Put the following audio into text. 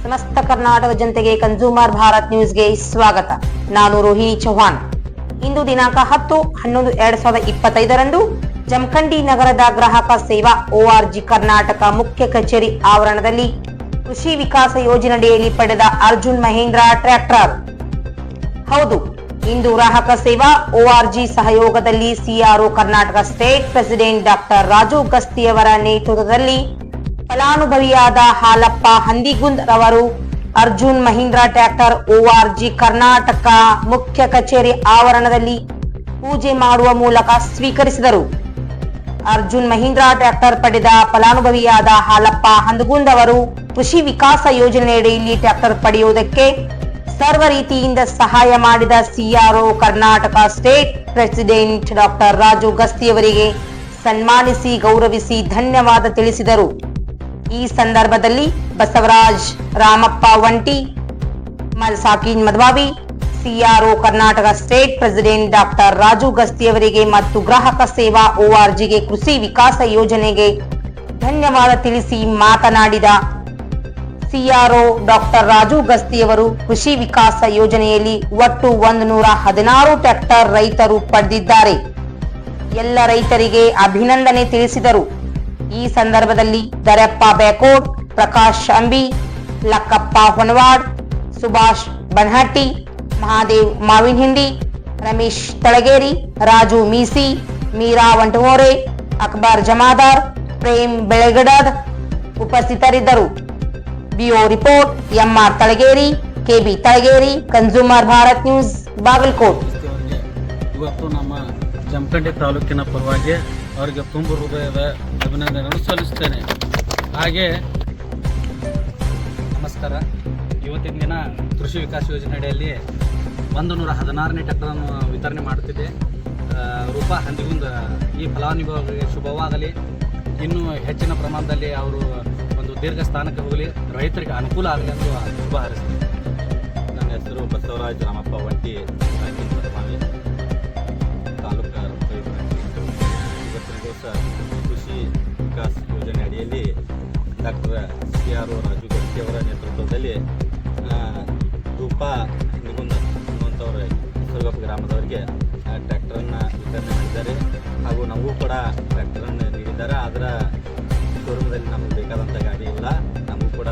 ಸಮಸ್ತ ಕರ್ನಾಟಕ ಜನತೆಗೆ ಕನ್ಸ್ಯೂಮರ್ ಭಾರತ್ ನ್ಯೂಸ್ಗೆ ಸ್ವಾಗತ. ನಾನು ರೋಹಿಣಿ ಚೌಹಾಣ್. ಇಂದು ದಿನಾಂಕ 10/11/2025 ಜಮಖಂಡಿ ನಗರದ ಗ್ರಾಹಕ ಸೇವಾ ORG ಕರ್ನಾಟಕ ಮುಖ್ಯ ಕಚೇರಿ ಆವರಣದಲ್ಲಿ ಕೃಷಿ ವಿಕಾಸ ಯೋಜನೆಯಡಿಯಲ್ಲಿ ಪಡೆದ ಅರ್ಜುನ್ ಮಹೇಂದ್ರ ಟ್ರ್ಯಾಕ್ಟರ್. ಹೌದು, ಇಂದು ಗ್ರಾಹಕ ಸೇವಾ ORG ಸಹಯೋಗದಲ್ಲಿ CRO Karnataka state president doctor Raju ಗಸ್ತಿಯವರ ನೇತೃತ್ವದಲ್ಲಿ ಫಲಾನುಭವಿಯಾದ ಹಾಲಪ್ಪ ಹಂದಿಗುಂದ್ ರವರು ಅರ್ಜುನ್ ಮಹೀಂದ್ರ ಟ್ರ್ಯಾಕ್ಟರ್ ORG ಕರ್ನಾಟಕ ಮುಖ್ಯ ಕಚೇರಿ ಆವರಣದಲ್ಲಿ ಪೂಜೆ ಮಾಡುವ ಮೂಲಕ ಸ್ವೀಕರಿಸಿದರು. ಅರ್ಜುನ್ ಮಹೀಂದ್ರ ಟ್ರ್ಯಾಕ್ಟರ್ ಪಡೆದ ಫಲಾನುಭವಿಯಾದ ಹಾಲಪ್ಪ ಹಂದಗುಂದ್ ಅವರು ಕೃಷಿ ವಿಕಾಸ ಯೋಜನೆಯಡಿಯಲ್ಲಿ ಟ್ರ್ಯಾಕ್ಟರ್ ಪಡೆಯುವುದಕ್ಕೆ ಸರ್ವ ರೀತಿಯಿಂದ ಸಹಾಯ ಮಾಡಿದ CRO Karnataka state president doctor Raju ಗಸ್ತಿಯವರಿಗೆ ಸನ್ಮಾನಿಸಿ ಗೌರವಿಸಿ ಧನ್ಯವಾದ ತಿಳಿಸಿದರು. ಈ ಸಂದರ್ಭದಲ್ಲಿ ಬಸವರಾಜ್, ರಾಮಪ್ಪ ವಂಟಿ, ಸಾಕಿನ್ Madvavi, CRO Karnataka state president doctor Raju ಗಸ್ತಿಯವರಿಗೆ ಮತ್ತು ಗ್ರಾಹಕ ಸೇವಾ ORGಗೆ ಕೃಷಿ ವಿಕಾಸ ಯೋಜನೆಗೆ ಧನ್ಯವಾದ ತಿಳಿಸಿ ಮಾತನಾಡಿದ CRO ಡಾಕ್ಟರ್ ರಾಜು ಗಸ್ತಿಯವರು ಕೃಷಿ ವಿಕಾಸ ಯೋಜನೆಯಲ್ಲಿ ಒಟ್ಟು 116 ಟ್ರ್ಯಾಕ್ಟರ್ ರೈತರು ಪಡೆದಿದ್ದಾರೆ. ಎಲ್ಲ ರೈತರಿಗೆ ಅಭಿನಂದನೆ ತಿಳಿಸಿದರು. ಈ ಸಂದರ್ಭದಲ್ಲಿ ದರಪ್ಪ ಬೇಕೋಡ್, ಪ್ರಕಾಶ್ ಅಂಬಿ, ಲಕ್ಕಪ್ಪ ಹೊನವಾಡ್, ಸುಭಾಷ್ ಬನ್ಹಟ್ಟಿ, ಮಹಾದೇವ್ ಮಾವಿನಹಿಂಡಿ, ರಮೇಶ್ ತಳಗೇರಿ, ರಾಜು ಮೀಸಿ, ಮೀರಾ ವಂಟಮೋರೆ, ಅಕ್ಬರ್ ಜಮಾದಾರ್, ಪ್ರೇಮ್ ಬೆಳಗಡದ್ ಉಪಸ್ಥಿತರಿದ್ದರು. BO report MR Talageri, KB Talageri, consumer Bharat news, Bagalkot. ಇವತ್ತು ನಮ್ಮ ಜಮಖಂಡಿ ತಾಲೂಕಿನ ಪರವಾಗಿ ಅವರಿಗೆ ತುಂಬ ಹೃದಯದ ಅಭಿನಂದನೆಗಳನ್ನು ಸಲ್ಲಿಸ್ತೇನೆ. ಹಾಗೆ ನಮಸ್ಕಾರ. ಇವತ್ತಿನ ದಿನ ಕೃಷಿ ವಿಕಾಸ ಯೋಜನೆಯಡಿಯಲ್ಲಿ 116ನೇ ಟ್ರ್ಯಾಕ್ಟರನ್ನು ವಿತರಣೆ ಮಾಡುತ್ತಿದೆ. ರೂಪಾ ಹಂದಿಗುಂದ್ ಈ ಫಲಾನುಭವಿಗಳಿಗೆ ಶುಭವಾಗಲಿ. ಇನ್ನೂ ಹೆಚ್ಚಿನ ಪ್ರಮಾಣದಲ್ಲಿ ಅವರು ಒಂದು ದೀರ್ಘ ಸ್ಥಾನಕ್ಕೆ ಹೋಗಲಿ, ರೈತರಿಗೆ ಅನುಕೂಲ ಆಗಲಿ ಎಂದು ಶುಭ ಹಾರೈಸ್ತೀನಿ. ನನ್ನ ಹೆಸರು ಬಸವರಾಜ್, ರಾಮಪ್ಪ ವಂಟಿ, ತಾಲೂಕು ಇವತ್ತಿನ ದಿವಸ ಕೃಷಿ ವಿಕಾಸ ಯೋಜನೆ ಅಡಿಯಲ್ಲಿ ಡಾಕ್ಟರ್ CRO ರಾಜು ಗಸ್ತಿಯವರ ನೇತೃತ್ವದಲ್ಲಿ ರೂಪಾ ಹಂದಿಗುಂದ್ ಅನ್ನುವಂಥವ್ರ ಸರ್ಗಪ್ಪ ಗ್ರಾಮದವರಿಗೆ ಟ್ರ್ಯಾಕ್ಟರನ್ನು ವಿತರಣೆ ಮಾಡಿದ್ದಾರೆ. ಹಾಗೂ ನಮಗೂ ಕೂಡ ಟ್ರ್ಯಾಕ್ಟರನ್ನು ನೀಡಿದ್ದಾರೆ. ಅದರ ಶೋರೂಮ್ದಲ್ಲಿ ನಮಗೆ ಬೇಕಾದಂಥ ಗಾಡಿ ಇಲ್ಲ, ನಮಗೂ ಕೂಡ